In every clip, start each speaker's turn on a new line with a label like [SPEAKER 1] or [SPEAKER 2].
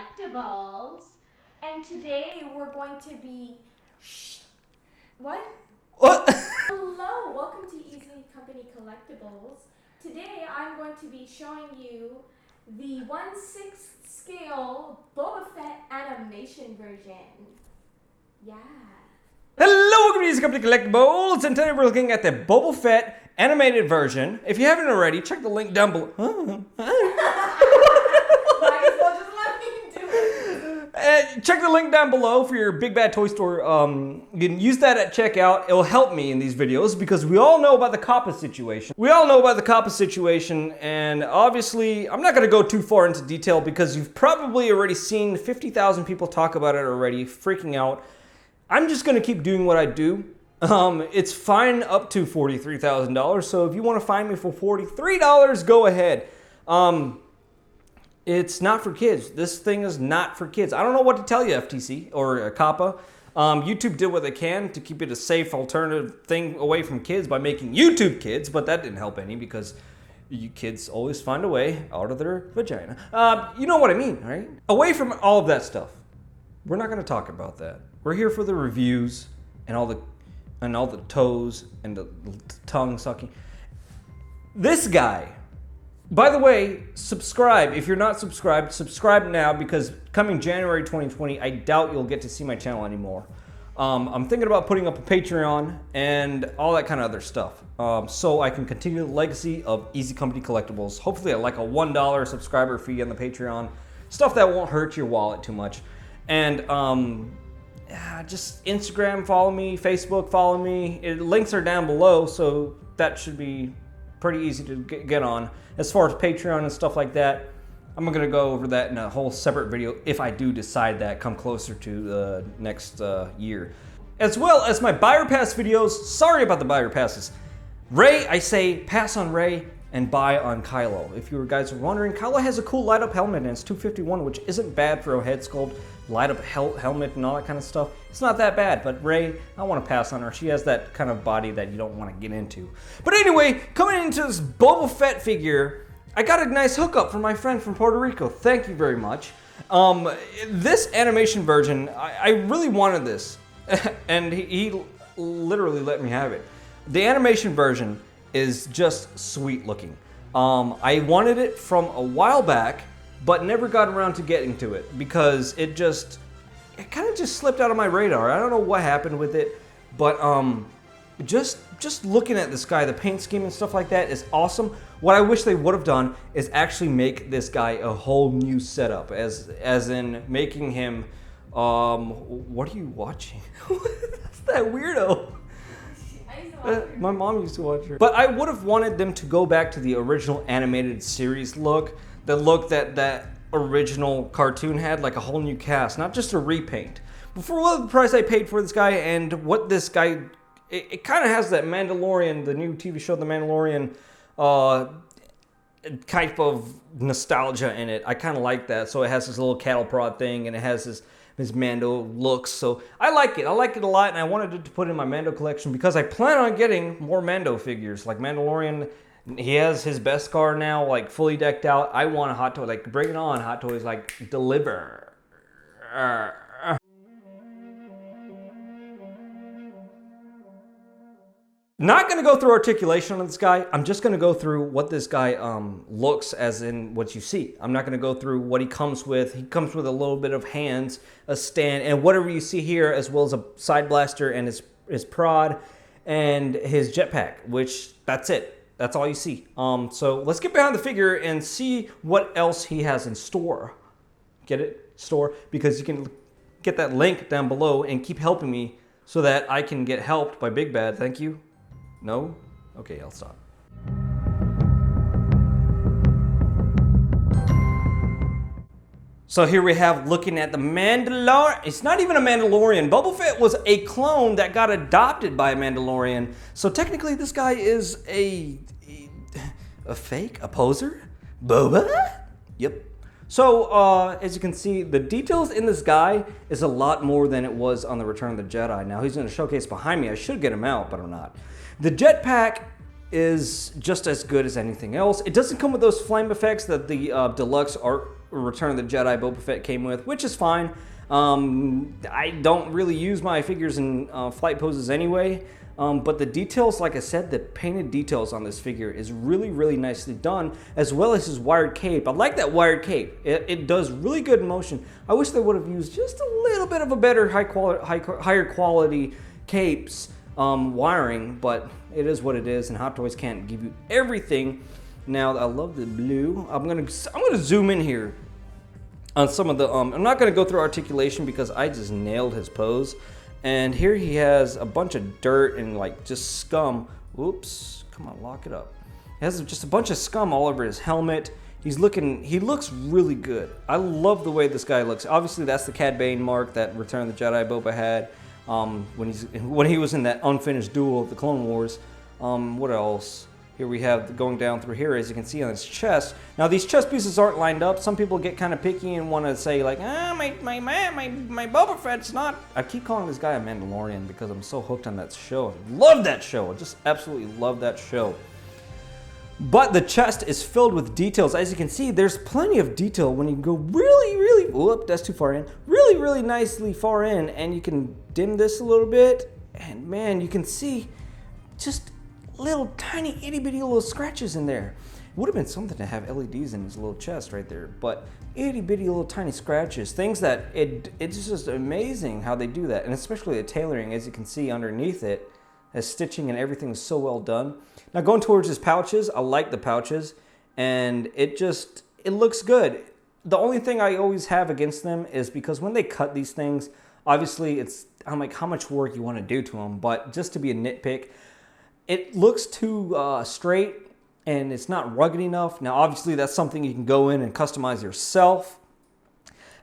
[SPEAKER 1] Collectibles, and today we're going to be. What? Hello, welcome to Easy Company Collectibles. Today I'm going to be showing you the 1/6 scale Boba Fett animation version. Yeah.
[SPEAKER 2] Hello, welcome to Easy Company Collectibles, and today we're looking at the Boba Fett animated version. If you haven't already, check the link down below. Check the link down below for your Big Bad Toy Store. You can use that at checkout. It'll help me in these videos because we all know about the Kappa situation. And obviously, I'm not going to go too far into detail because you've probably already seen 50,000 people talk about it already, freaking out. I'm just going to keep doing what I do. It's fine up to $43,000, so if you want to find me for $43, go ahead. It's not for kids. This thing is not for kids. I don't know what to tell you, FTC or Kappa. YouTube did what they can to keep it a safe alternative thing away from kids by making YouTube Kids, but that didn't help any because you kids always find a way out of their vagina. You know what I mean, right? Away from all of that stuff. We're not going to talk about that. We're here for the reviews and all the toes and the tongue sucking. This guy. By the way, subscribe. If you're not subscribed, subscribe now because coming January 2020, I doubt you'll get to see my channel anymore. I'm thinking about putting up a Patreon and all that kind of other stuff. So I can continue the legacy of Easy Company Collectibles. Hopefully at like a $1 subscriber fee on the Patreon. Stuff that won't hurt your wallet too much. And just Instagram, follow me. Facebook, follow me. Links are down below, so that should be pretty easy to get on. As far as Patreon and stuff like that, I'm going to go over that in a whole separate video if I do decide that come closer to the next year. As well as my buyer pass videos. Sorry about the buyer passes. Ray, I say pass on Ray and buy on Kylo. If you guys are wondering, Kylo has a cool light up helmet and it's 251, which isn't bad for a head sculpt, light up helmet and all that kind of stuff. It's not that bad, but Ray, I want to pass on her. She has that kind of body that you don't want to get into. But anyway, coming into this Boba Fett figure, I got a nice hookup from my friend from Puerto Rico. Thank you very much. This animation version, I really wanted this, and he literally let me have it. The animation version is just sweet looking. I wanted it from a while back, but never got around to getting to it because it kind of just slipped out of my radar. I don't know what happened with it, but just looking at this guy, the paint scheme and stuff like that is awesome. What I wish they would have done is actually make this guy a whole new setup, as in making him. What are you watching? That's that weirdo. My mom used to watch her. But I would have wanted them to go back to the original animated series look. The look that original cartoon had, like a whole new cast, not just a repaint. But for what the price I paid for this guy and what this guy, it kind of has that Mandalorian, the new TV show The Mandalorian, type of nostalgia in it. I kind of like that. So it has this little cattle prod thing and it has his Mando looks. So I like it. I like it a lot and I wanted it to put in my Mando collection because I plan on getting more Mando figures. Like Mandalorian, he has his Beskar now, like fully decked out. I want a Hot Toy, like bring it on, Hot Toys, like deliver. Not going to go through articulation on this guy. I'm just going to go through what this guy looks as in what you see. I'm not going to go through what he comes with. He comes with a little bit of hands, a stand, and whatever you see here, as well as a side blaster and his prod and his jetpack, which that's it. That's all you see. So let's get behind the figure and see what else he has in store. Get it? Store? Because you can get that link down below and keep helping me so that I can get helped by Big Bad. Thank you. No? Okay, I'll stop. So here we have looking at the Mandalorian. It's not even a Mandalorian. Boba Fett was a clone that got adopted by a Mandalorian. So technically this guy is a fake? A poser? Boba? Yep. So, as you can see, the details in this guy is a lot more than it was on the Return of the Jedi. Now, he's in a showcase behind me. I should get him out, but I'm not. The jetpack is just as good as anything else. It doesn't come with those flame effects that the deluxe Return of the Jedi Boba Fett came with, which is fine. I don't really use my figures in flight poses anyway, but the details, like I said, the painted details on this figure is really, really nicely done, as well as his wired cape. I like that wired cape. It does really good motion. I wish they would have used just a little bit of a better higher quality capes wiring, but it is what it is, and Hot Toys can't give you everything. Now, I love the blue. I'm gonna zoom in here on some of the, I'm not gonna go through articulation because I just nailed his pose. And here he has a bunch of dirt and like just scum. Oops, come on, lock it up. He has just a bunch of scum all over his helmet. He looks really good. I love the way this guy looks. Obviously, that's the Cad Bane mark that Return of the Jedi Boba had when he was in that unfinished duel of the Clone Wars. What else? Here we have going down through here, as you can see on his chest. Now these chest pieces aren't lined up. Some people get kind of picky and want to say like, my Boba Fett's not. I keep calling this guy a Mandalorian because I'm so hooked on that show. I love that show. I just absolutely love that show. But the chest is filled with details. As you can see, there's plenty of detail when you go really, whoop, that's too far in. Really nicely far in, and you can dim this a little bit, and man, you can see just little tiny itty bitty little scratches in there. It would have been something to have LEDs in his little chest right there, but itty bitty little tiny scratches, things that it's just amazing how they do that, and especially the tailoring, as you can see underneath it, as stitching and everything is so well done. Now going towards his pouches, I like the pouches, and it looks good. The only thing I always have against them is because when they cut these things, obviously I'm like, how much work you want to do to them, but just to be a nitpick, it looks too straight and it's not rugged enough. Now, obviously, that's something you can go in and customize yourself.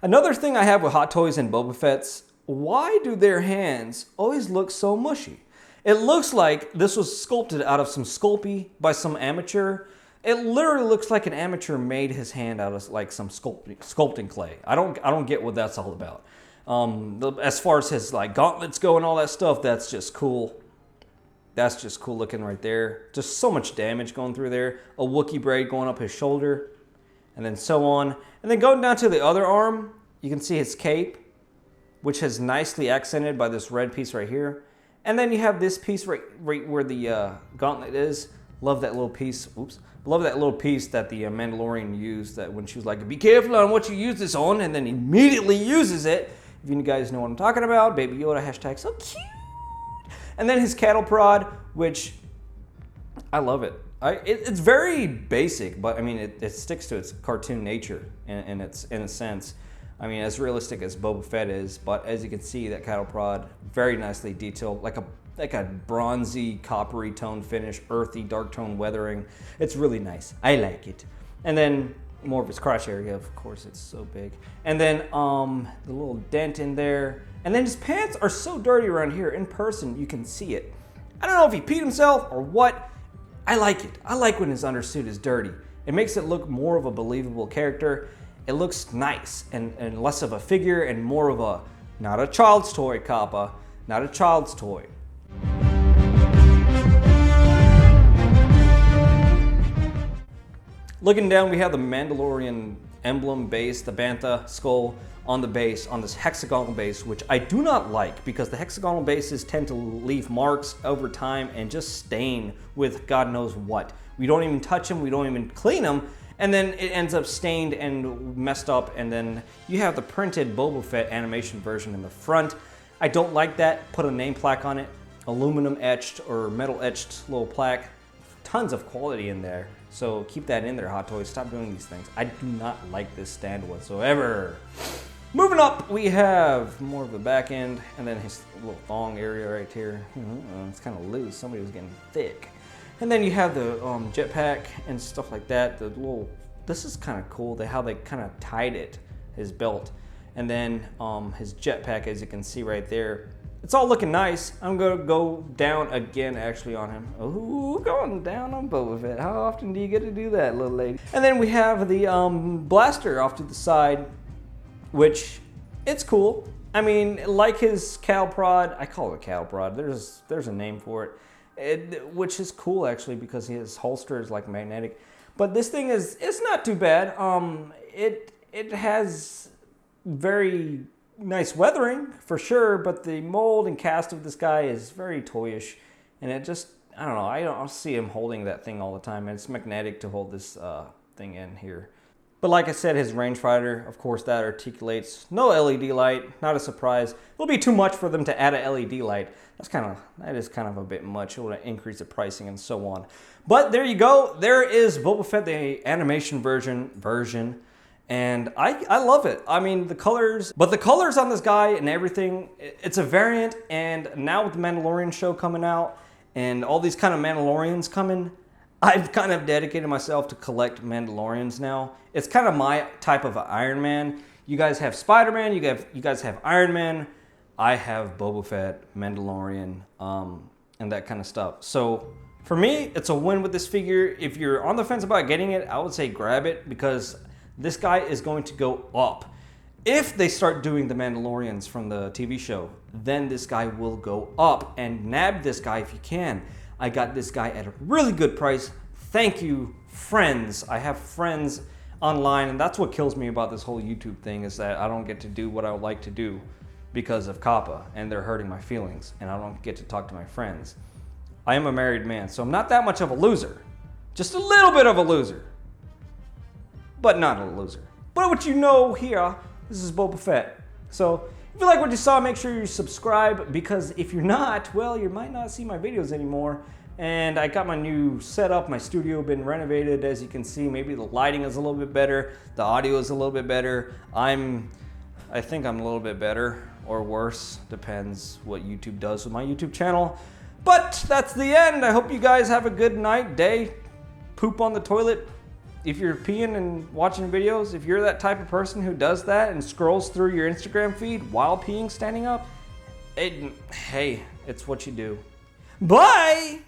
[SPEAKER 2] Another thing I have with Hot Toys and Boba Fett's, why do their hands always look so mushy? It looks like this was sculpted out of some Sculpey by some amateur. It literally looks like an amateur made his hand out of like some sculpting clay. I don't get what that's all about. As far as his like gauntlets go and all that stuff, that's just cool. That's just cool looking right there. Just so much damage going through there. A Wookiee braid going up his shoulder, and then so on. And then going down to the other arm, you can see his cape, which is nicely accented by this red piece right here. And then you have this piece right where the gauntlet is. Love that little piece. Oops. Love that little piece that the Mandalorian used, that when she was like, be careful on what you use this on, and then immediately uses it. If you guys know what I'm talking about, Baby Yoda, hashtag so cute. And then his cattle prod, which I love it. It's very basic, but I mean, it sticks to its cartoon nature in a sense. I mean, as realistic as Boba Fett is, but as you can see, that cattle prod, very nicely detailed, like a bronzy, coppery tone finish, earthy, dark tone weathering. It's really nice. I like it. And then more of his crotch area, of course, it's so big. And then the little dent in there. And then his pants are so dirty around here. In person, you can see it. I don't know if he peed himself or what. I like it. I like when his undersuit is dirty. It makes it look more of a believable character. It looks nice and less of a figure and more of a, not a child's toy, Kappa. Not a child's toy. Looking down, we have the Mandalorian emblem base, the Bantha skull on the base, on this hexagonal base, which I do not like because the hexagonal bases tend to leave marks over time and just stain with God knows what. We don't even touch them, we don't even clean them, and then it ends up stained and messed up, and then you have the printed Boba Fett animation version in the front. I don't like that. Put a name plaque on it, aluminum etched or metal etched little plaque. Tons of quality in there. So keep that in there, Hot Toys. Stop doing these things. I do not like this stand whatsoever. Moving up, we have more of the back end, and then his little thong area right here. It's kind of loose. Somebody was getting thick. And then you have the jetpack and stuff like that. The little, this is kind of cool. How they kind of tied it, his belt, and then his jetpack, as you can see right there. It's all looking nice. I'm gonna go down again actually on him. Ooh, going down on Boba Fett. How often do you get to do that, little lady? And then we have the blaster off to the side, which it's cool. I mean, like his cow prod, I call it a cow prod. There's a name for it. which is cool actually because his holster is like magnetic. But this thing it's not too bad. It has very nice weathering for sure, but the mold and cast of this guy is very toyish, and it just, I don't know, I don't see him holding that thing all the time, and it's magnetic to hold this thing in here. But like I said, his rangefinder, of course, that articulates. No LED light, not a surprise. It'll be too much for them to add an LED light. That is kind of a bit much. It would increase the pricing and so on. But there you go. There is Boba Fett, the animation version. And I love it. I mean, the colors on this guy and everything, it's a variant. And now with the Mandalorian show coming out and all these kind of Mandalorians coming, I've kind of dedicated myself to collect Mandalorians now. It's kind of my type of Iron Man. You guys have Spider-Man, you guys have Iron Man. I have Boba Fett, Mandalorian, and that kind of stuff. So for me, it's a win with this figure. If you're on the fence about getting it, I would say grab it because this guy is going to go up. If they start doing the Mandalorians from the TV show, then this guy will go up, and nab this guy if you can. I got this guy at a really good price. Thank you, friends. I have friends online, and that's what kills me about this whole YouTube thing is that I don't get to do what I would like to do because of Kappa, and they're hurting my feelings, and I don't get to talk to my friends. I am a married man, so I'm not that much of a loser. Just a little bit of a loser, but not a loser. But what you know here, this is Boba Fett. So if you like what you saw, make sure you subscribe, because if you're not, well, you might not see my videos anymore. And I got my new setup, my studio been renovated, as you can see. Maybe the lighting is a little bit better, the audio is a little bit better. I think I'm a little bit better or worse, depends what YouTube does with my YouTube channel. But that's the end. I hope you guys have a good night, day, poop on the toilet. If you're peeing and watching videos, if you're that type of person who does that and scrolls through your Instagram feed while peeing standing up, hey, it's what you do. Bye!